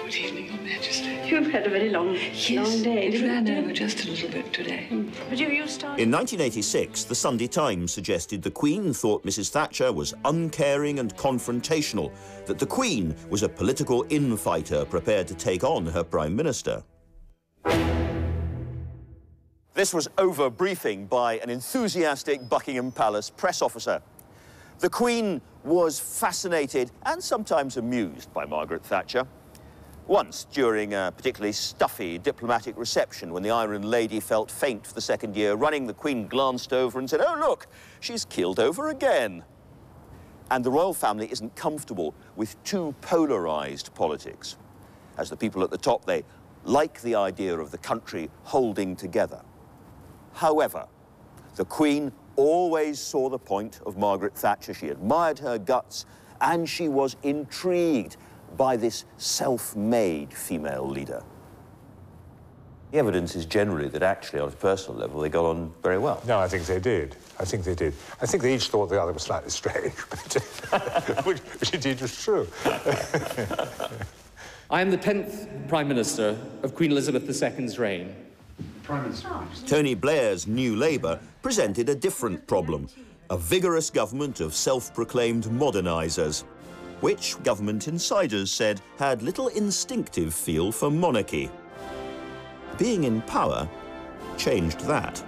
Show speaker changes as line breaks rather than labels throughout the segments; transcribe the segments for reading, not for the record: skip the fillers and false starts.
Good evening, Your Majesty.
You've had a very long day.
It ran over just a little bit today.
But you started...
In 1986, the Sunday Times suggested the Queen thought Mrs. Thatcher was uncaring and confrontational, that the Queen was a political infighter prepared to take on her Prime Minister. This was over-briefing by an enthusiastic Buckingham Palace press officer. The Queen was fascinated and sometimes amused by Margaret Thatcher. Once, during a particularly stuffy diplomatic reception, when the Iron Lady felt faint for the second year running, the Queen glanced over and said, "Oh, look, she's keeled over again." And the royal family isn't comfortable with too polarised politics. As the people at the top, they like the idea of the country holding together. However, the Queen always saw the point of Margaret Thatcher. She admired her guts, and she was intrigued by this self-made female leader. The evidence is generally that actually, on a personal level, they got on very well.
No, I think they did. I think they each thought the other was slightly strange, but which indeed was true.
I am the 10th Prime Minister of Queen Elizabeth II's reign.
Prime Minister.
Tony Blair's New Labour presented a different problem, a vigorous government of self-proclaimed modernisers, which government insiders said had little instinctive feel for monarchy. Being in power changed that.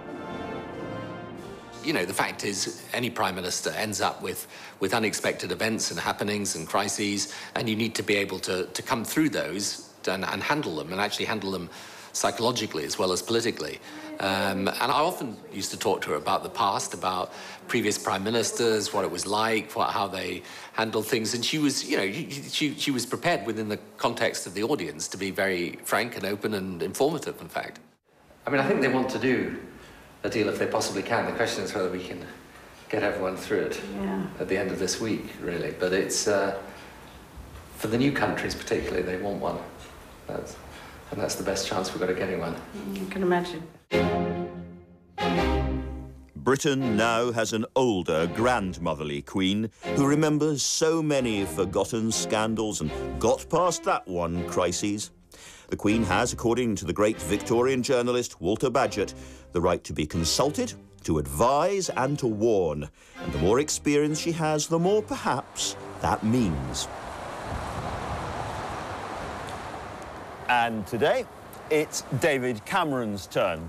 You know, the fact is, any Prime Minister ends up with unexpected events and happenings and crises, and you need to be able to come through those and handle them, and actually handle them psychologically as well as politically. And I often used to talk to her about the past, about previous prime ministers, what it was like, how they handled things, and she was, you know, she was prepared within the context of the audience to be very frank and open and informative, in fact. I mean, I think they want to do a deal if they possibly can. The question is whether we can get everyone through it at the end of this week, really. But it's, for the new countries particularly, they want one. And that's the best chance we've got of getting one.
You can imagine.
Britain now has an older, grandmotherly Queen who remembers so many forgotten scandals and got past that one crises. The Queen has, according to the great Victorian journalist Walter Bagehot, the right to be consulted, to advise and to warn. And the more experience she has, the more, perhaps, that means. And today, it's David Cameron's turn.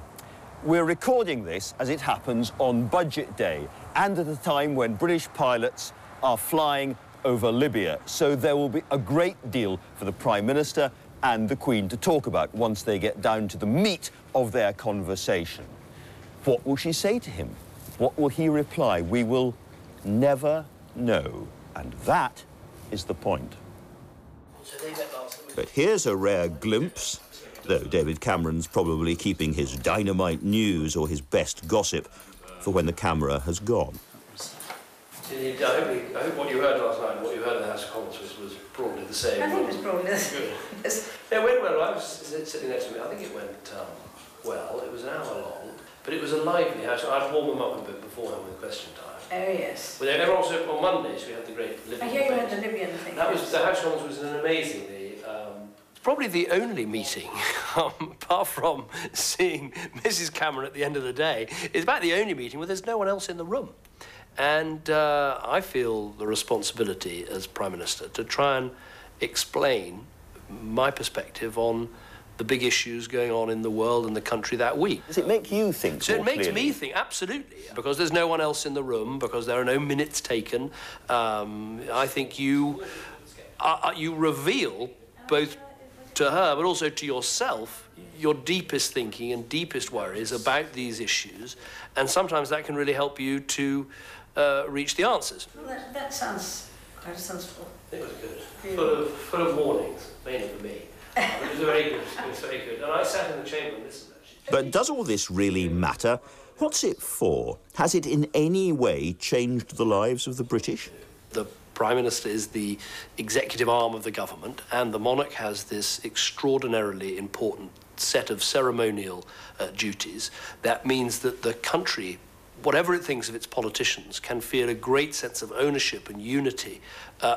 We're recording this as it happens on Budget Day and at a time when British pilots are flying over Libya. So there will be a great deal for the Prime Minister and the Queen to talk about once they get down to the meat of their conversation. What will she say to him? What will he reply? We will never know. And that is the point. But here's a rare glimpse, though David Cameron's probably keeping his dynamite news or his best gossip for when the camera has gone.
I hope what you heard last night, what you heard in the House of Commons was broadly the same.
I think it was broadly the same.
Yeah, it went well. I was sitting next to me. I think it went well. It was an hour long, but it was a lively House. I'd warm them up a bit beforehand with question time.
Oh, yes.
But they were also, on Mondays, we had the great Libyan
I hear you had the Libyan thing.
That was, the House of Commons was an amazingly... probably the only meeting, apart from seeing Mrs. Cameron at the end of the day, it's about the only meeting where there's no one else in the room. And I feel the responsibility as Prime Minister to try and explain my perspective on the big issues going on in the world and the country that week.
Does it make you think
So it makes
clearly?
me think, absolutely, because there's no one else in the room, because there are no minutes taken. I think you reveal both to her, but also to yourself, your deepest thinking and deepest worries about these issues, and sometimes that can really help you to reach the answers.
Well, that sounds quite sensible.
It was good. Full of warnings, mainly for me. It was very good. It was very good. And I sat in the chamber and listened, actually.
But does all this really matter? What's it for? Has it in any way changed the lives of the British?
The Prime Minister is the executive arm of the government, and the monarch has this extraordinarily important set of ceremonial duties. That means that the country whatever it thinks of its politicians, can feel a great sense of ownership and unity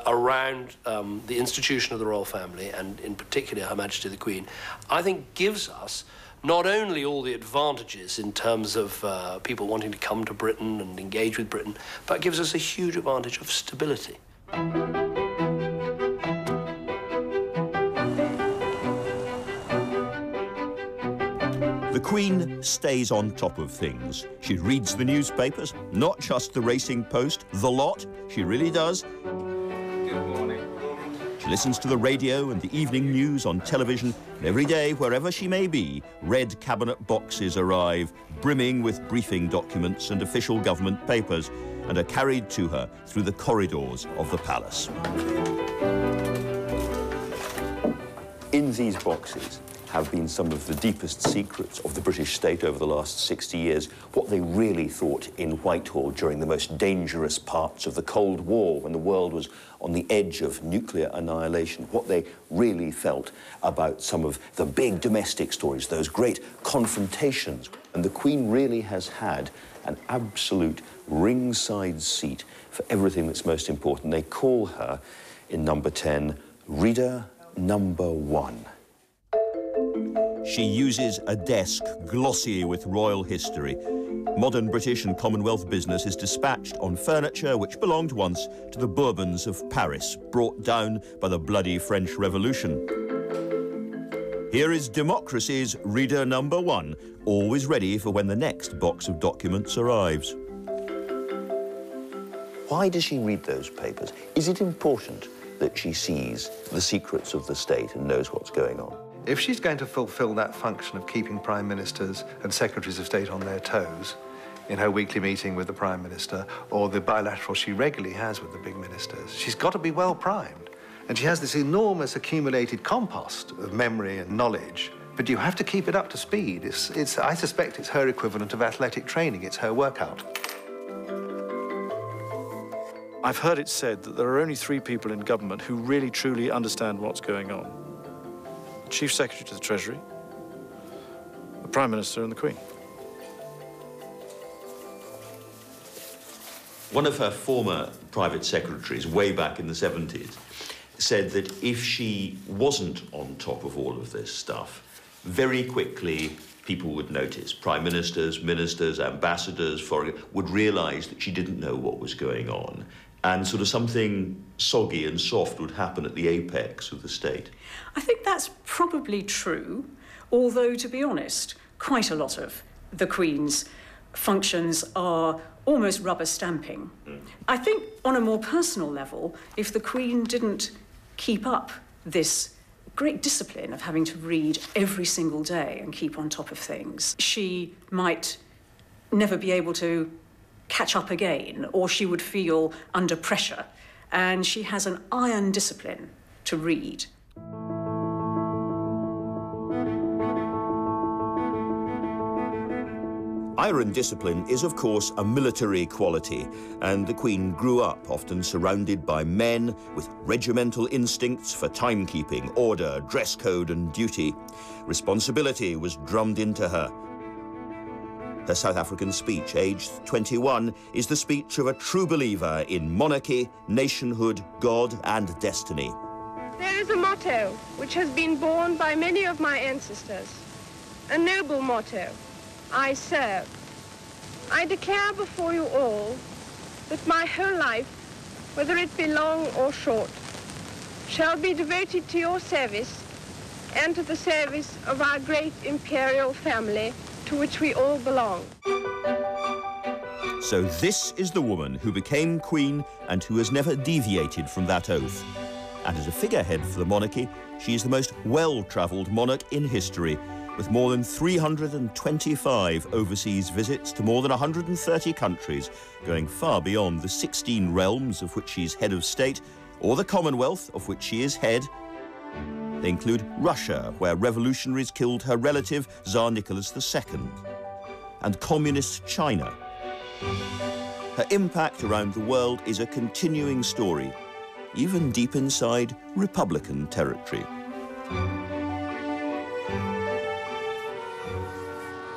around the institution of the royal family, and in particular Her Majesty the Queen, I think gives us not only all the advantages in terms of people wanting to come to Britain and engage with Britain, but gives us a huge advantage of stability.
The Queen stays on top of things. She reads the newspapers, not just the Racing Post, the lot. She really does.
Good morning.
She listens to the radio and the evening news on television, and every day, wherever she may be, red cabinet boxes arrive, brimming with briefing documents and official government papers, and are carried to her through the corridors of the palace. In these boxes have been some of the deepest secrets of the British state over the last 60 years, what they really thought in Whitehall during the most dangerous parts of the Cold War, when the world was on the edge of nuclear annihilation, what they really felt about some of the big domestic stories, those great confrontations. And the Queen really has had an absolute ringside seat for everything that's most important. They call her, in number 10, Reader Number 1. She uses a desk glossy with royal history. Modern British and Commonwealth business is dispatched on furniture which belonged once to the Bourbons of Paris, brought down by the bloody French Revolution. Here is democracy's Reader Number 1, always ready for when the next box of documents arrives. Why does she read those papers? Is it important that she sees the secrets of the state and knows what's going on?
If she's going to fulfil that function of keeping prime ministers and secretaries of state on their toes in her weekly meeting with the prime minister or the bilateral she regularly has with the big ministers, she's got to be well primed. And she has this enormous accumulated compost of memory and knowledge, but you have to keep it up to speed. I suspect it's her equivalent of athletic training. It's her workout.
I've heard it said that there are only 3 people in government who really truly understand what's going on. The Chief Secretary to the Treasury, the Prime Minister and the Queen.
One of her former private secretaries, way back in the 70s, said that if she wasn't on top of all of this stuff, very quickly people would notice. Prime ministers, ministers, ambassadors, foreign would realise that she didn't know what was going on, and sort of something soggy and soft would happen at the apex of the state.
I think that's probably true, although, to be honest, quite a lot of the Queen's functions are almost rubber stamping. I think on a more personal level, if the Queen didn't keep up this great discipline of having to read every single day and keep on top of things, she might never be able to catch up again, or she would feel under pressure. And she has an iron discipline to read.
Iron discipline is, of course, a military quality, and the Queen grew up often surrounded by men with regimental instincts for timekeeping, order, dress code and duty. Responsibility was drummed into her. Her South African speech, aged 21, is the speech of a true believer in monarchy, nationhood, God and destiny.
There is a motto which has been borne by many of my ancestors, a noble motto: I serve. I declare before you all that my whole life, whether it be long or short, shall be devoted to your service and to the service of our great imperial family to which we all belong.
So this is the woman who became Queen and who has never deviated from that oath. And as a figurehead for the monarchy, she is the most well-travelled monarch in history, with more than 325 overseas visits to more than 130 countries, going far beyond the 16 realms of which she's head of state, or the Commonwealth of which she is head. They include Russia, where revolutionaries killed her relative, Tsar Nicholas II, and communist China. Her impact around the world is a continuing story, even deep inside Republican territory.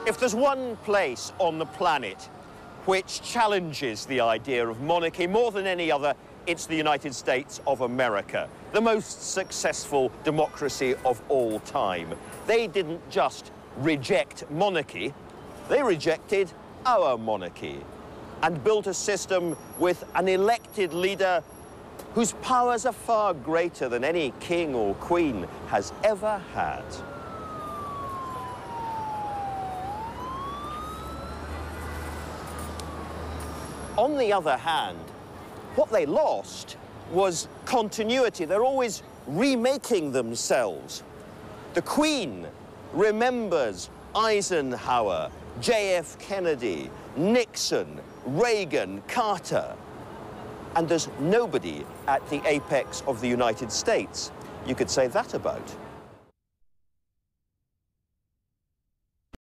If there's one place on the planet which challenges the idea of monarchy more than any other. It's the United States of America, the most successful democracy of all time. They didn't just reject monarchy, they rejected our monarchy and built a system with an elected leader whose powers are far greater than any king or queen has ever had. On the other hand, what they lost was continuity. They're always remaking themselves. The Queen remembers Eisenhower, J.F. Kennedy, Nixon, Reagan, Carter. And there's nobody at the apex of the United States you could say that about.